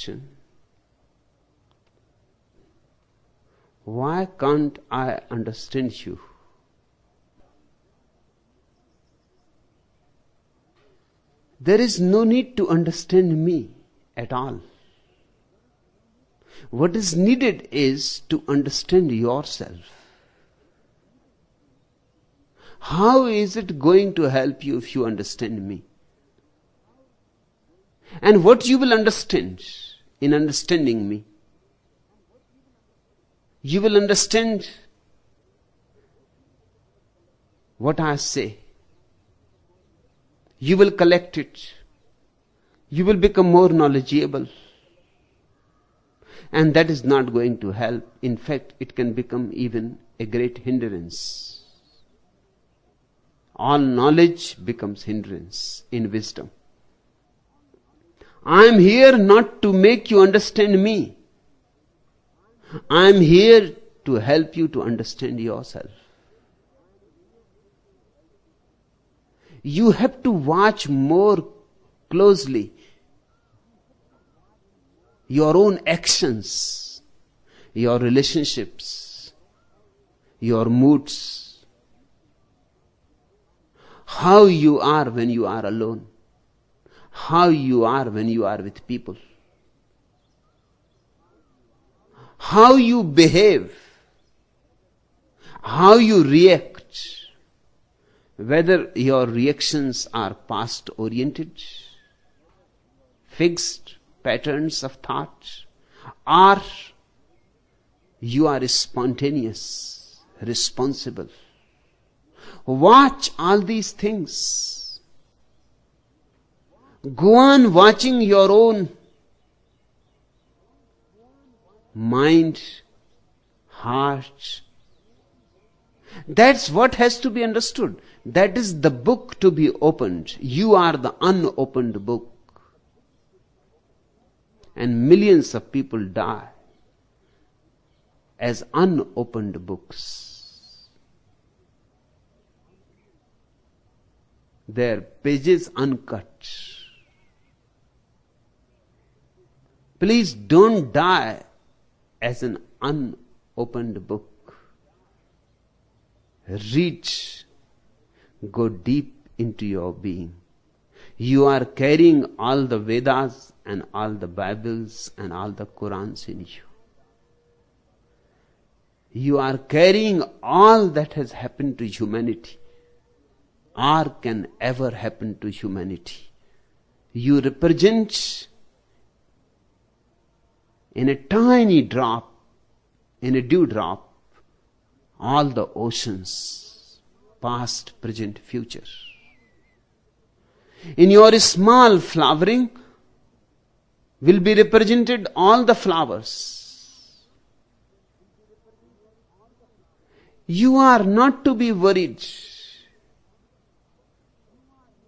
question, why can't I understand you? There is no need to understand me at all. What is needed is to understand yourself. How is it going to help you if you understand me? And what you will understand in understanding me? You will understand what I say. You will collect it. You will become more knowledgeable. And that is not going to help. In fact, it can become even a great hindrance. All knowledge becomes hindrance in wisdom. I am here not to make you understand me. I am here to help you to understand yourself. You have to watch more closely your own actions, your relationships, your moods, how you are when you are alone, how you are when you are with people, how you behave, how you react, whether your reactions are past oriented, fixed patterns of thought, or you are spontaneous, responsible. Watch all these things. Go on watching your own mind, heart. That's what has to be understood. That is the book to be opened. You are the unopened book. And millions of people die as unopened books. Their pages uncut. Please don't die as an unopened book. Read, go deep into your being. You are carrying all the Vedas and all the Bibles and all the Qurans in you. You are carrying all that has happened to humanity or can ever happen to humanity. You represent in a tiny drop, in a dewdrop, all the oceans, past, present, future. In your small flowering will be represented all the flowers. You are not to be worried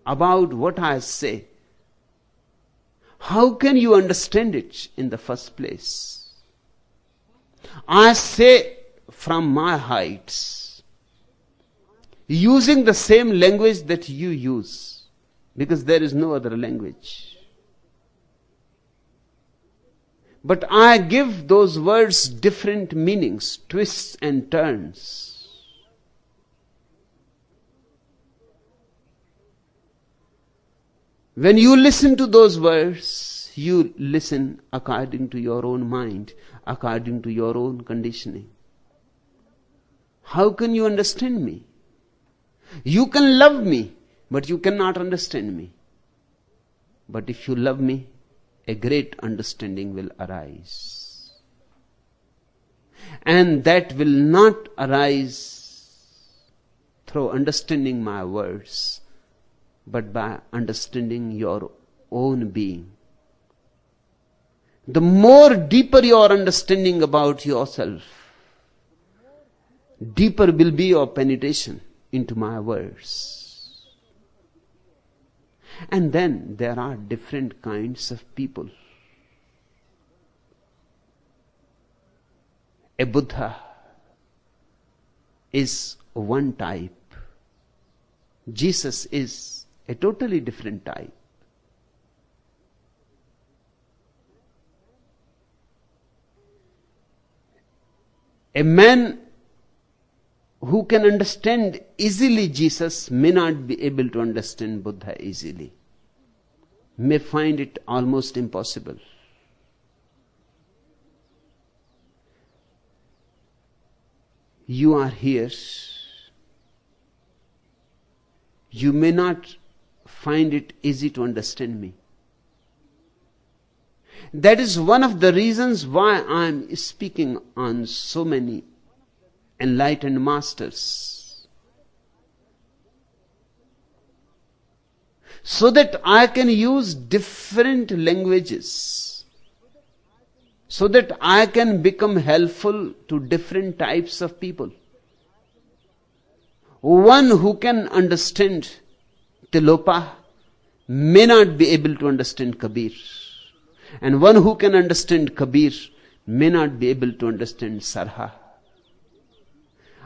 about what I say. How can you understand it in the first place? I say from my heights, using the same language that you use, because there is no other language. But I give those words different meanings, twists and turns. When you listen to those words, you listen according to your own mind, according to your own conditioning. How can you understand me? You can love me, but you cannot understand me. But if you love me, a great understanding will arise. And that will not arise through understanding my words, but by understanding your own being. The more deeper your understanding about yourself, deeper will be your penetration into my words. And then there are different kinds of people. A Buddha is one type. Jesus is a totally different type. A man who can understand easily Jesus may not be able to understand Buddha easily, may find it almost impossible. You are here. You may not find it easy to understand me. That is one of the reasons why I am speaking on so many enlightened masters. So that I can use different languages. So that I can become helpful to different types of people. One who can understand Tilopa may not be able to understand Kabir. And one who can understand Kabir may not be able to understand Sarha.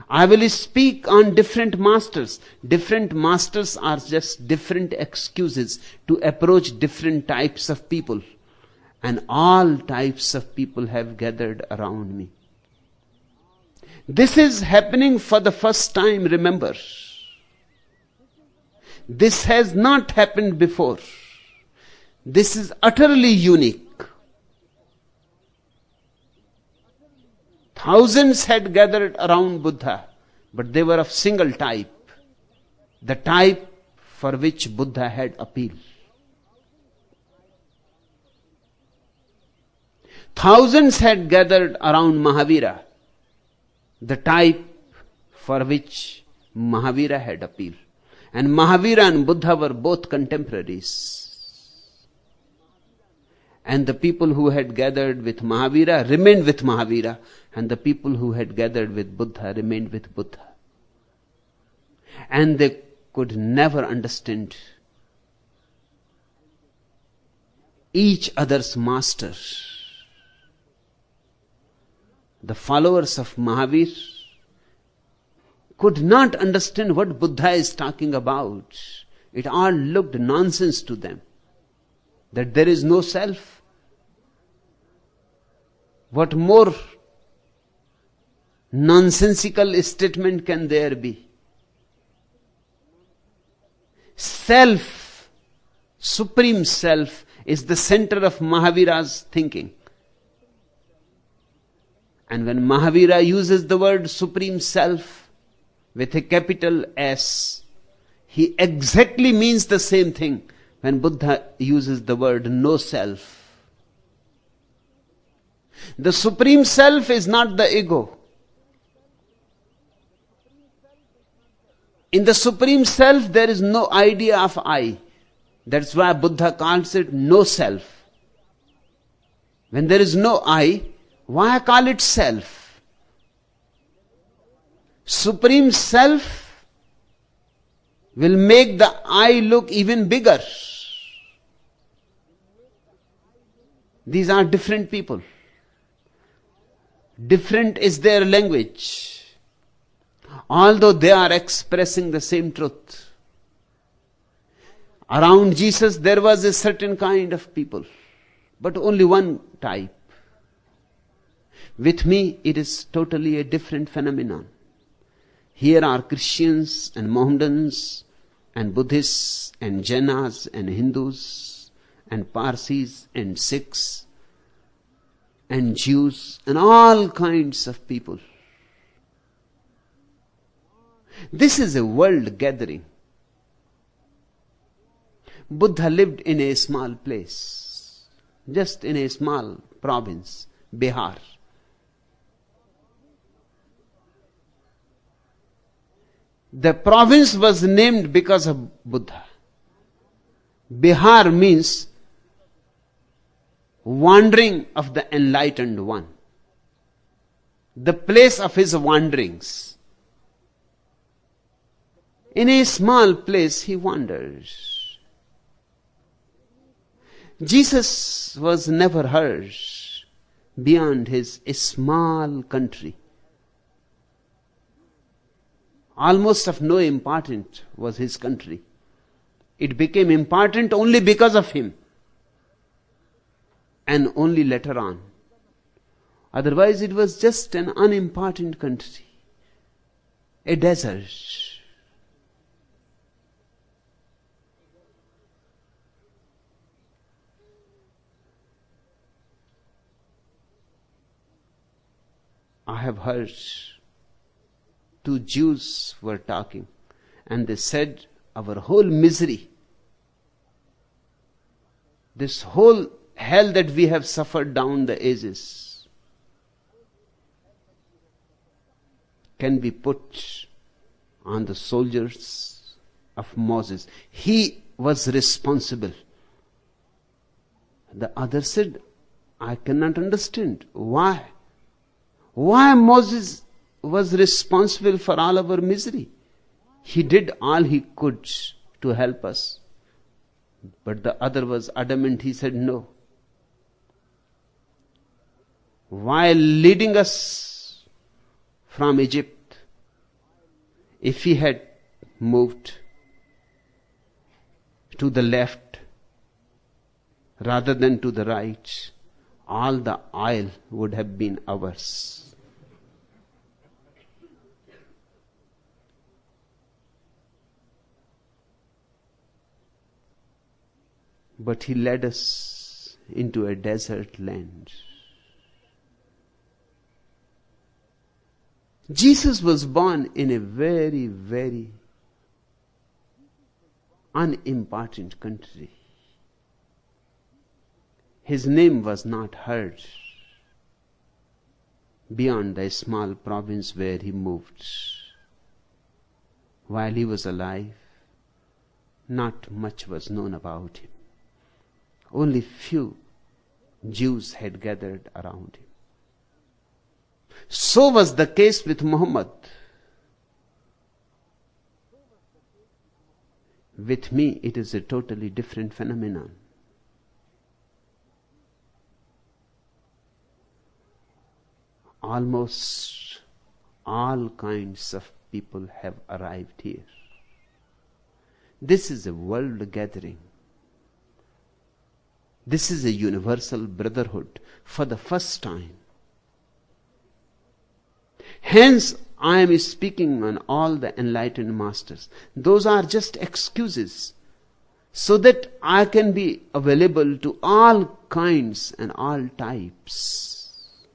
I will speak on different masters. Different masters are just different excuses to approach different types of people. And all types of people have gathered around me. This is happening for the first time, remember. This has not happened before. This is utterly unique. Thousands had gathered around Buddha, but they were of single type, the type for which Buddha had appealed. Thousands had gathered around Mahavira, the type for which Mahavira had appealed. And Mahavira and Buddha were both contemporaries. And the people who had gathered with Mahavira remained with Mahavira, and the people who had gathered with Buddha remained with Buddha. And they could never understand each other's master. The followers of Mahavir could not understand what Buddha is talking about. It all looked nonsense to them. That there is no self. What more nonsensical statement can there be? Self, supreme self, is the center of Mahavira's thinking. And when Mahavira uses the word supreme self with a capital S, he exactly means the same thing when Buddha uses the word no self. The supreme self is not the ego. In the supreme self there is no idea of I. That's why Buddha calls it no self. When there is no I, why call it self? Supreme self will make the I look even bigger. These are different people. Different is their language, although they are expressing the same truth. Around Jesus there was a certain kind of people, but only one type. With me it is totally a different phenomenon. Here are Christians and Mohammedans and Buddhists and Jainas and Hindus and Parsis and Sikhs and Jews and all kinds of people. This is a world gathering. Buddha lived in a small place, just in a small province, Bihar. The province was named because of Buddha. Bihar means wandering of the enlightened one. The place of his wanderings. In a small place he wanders. Jesus was never heard beyond his small country. Almost of no importance was his country. It became important only because of him. And only later on. Otherwise, it was just an unimportant country, a desert. I have heard two Jews were talking, and they said, our whole misery, this whole hell that we have suffered down the ages, can be put on the soldiers of Moses. He was responsible. The other said, I cannot understand. Why? Why Moses was responsible for all our misery? He did all he could to help us. But the other was adamant. He said, no. While leading us from Egypt, if he had moved to the left rather than to the right, all the oil would have been ours. But he led us into a desert land. Jesus was born in a very, very unimportant country. His name was not heard beyond the small province where he moved. While he was alive, not much was known about him. Only few Jews had gathered around him. So was the case with Muhammad. With me, it is a totally different phenomenon. Almost all kinds of people have arrived here. This is a world gathering. This is a universal brotherhood for the first time. Hence, I am speaking on all the enlightened masters. Those are just excuses so that I can be available to all kinds and all types.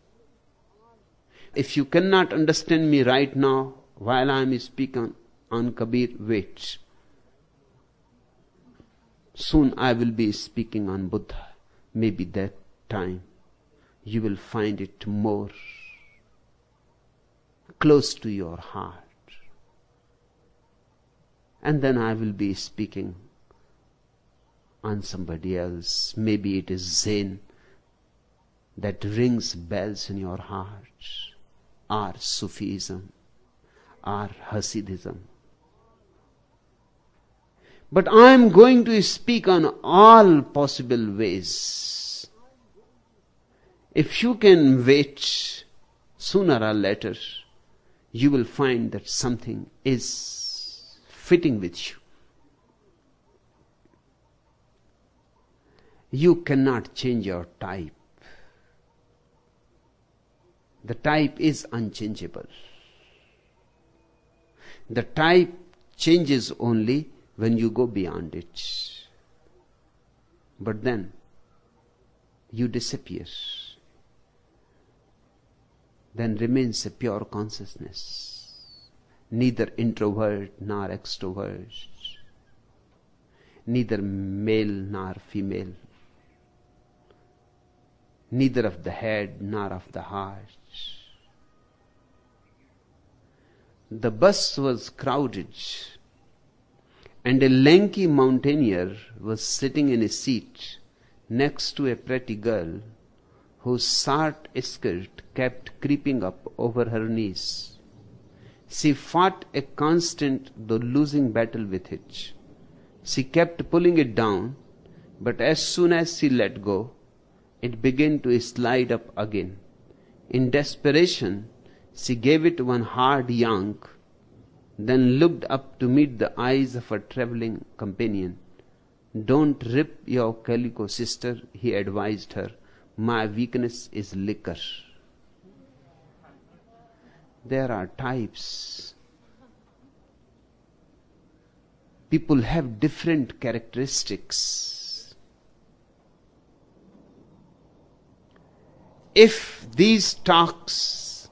If you cannot understand me right now while I am speaking on Kabir, wait. Soon I will be speaking on Buddha. Maybe that time you will find it more close to your heart. And then I will be speaking on somebody else. Maybe it is Zen that rings bells in your heart, or Sufism, or Hasidism. But I am going to speak on all possible ways. If you can wait, sooner or later, you will find that something is fitting with you. You cannot change your type. The type is unchangeable. The type changes only when you go beyond it. But then you disappear. Then remains a pure consciousness, neither introvert nor extrovert, neither male nor female, neither of the head nor of the heart. The bus was crowded, and a lanky mountaineer was sitting in a seat next to a pretty girl whose short skirt kept creeping up over her knees. She fought a constant though losing battle with it. She kept pulling it down, but as soon as she let go, it began to slide up again. In desperation, she gave it one hard yank, then looked up to meet the eyes of her traveling companion. "Don't rip your calico, sister," he advised her. "My weakness is liquor." There are types. People have different characteristics. If these talks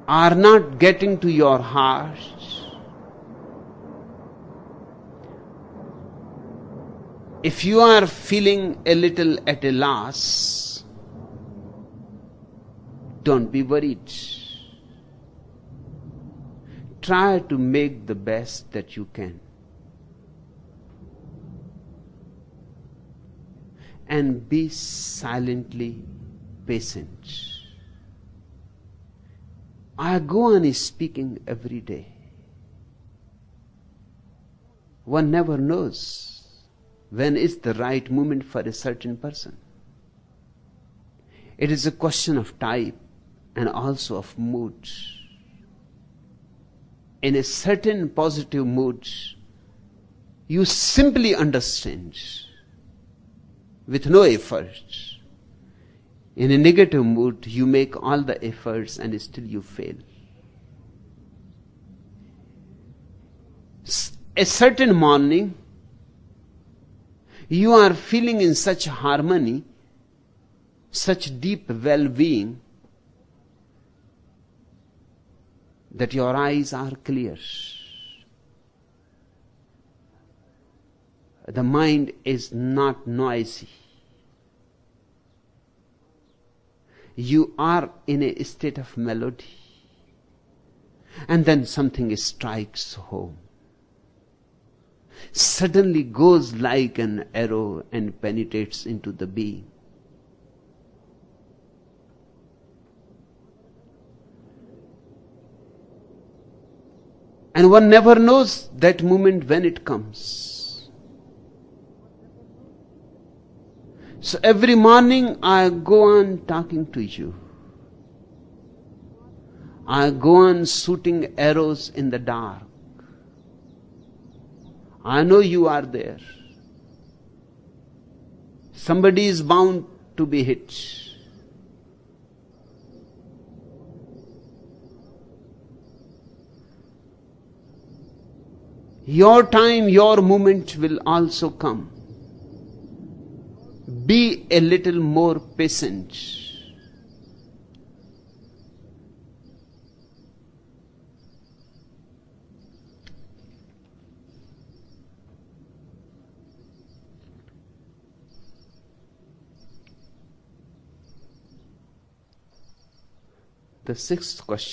are not getting to your heart, if you are feeling a little at a loss, don't be worried. Try to make the best that you can. And be silently patient. I go on speaking every day. One never knows when is the right moment for a certain person. It is a question of type and also of mood. In a certain positive mood, you simply understand with no effort. In a negative mood, you make all the efforts and still you fail. A certain morning, you are feeling in such harmony, such deep well-being, that your eyes are clear. The mind is not noisy. You are in a state of melody. And then something strikes home. Suddenly goes like an arrow and penetrates into the being. And one never knows that moment when it comes. So every morning I go on talking to you. I go on shooting arrows in the dark. I know you are there. Somebody is bound to be hit. Your time, your moment will also come. Be a little more patient. The sixth question.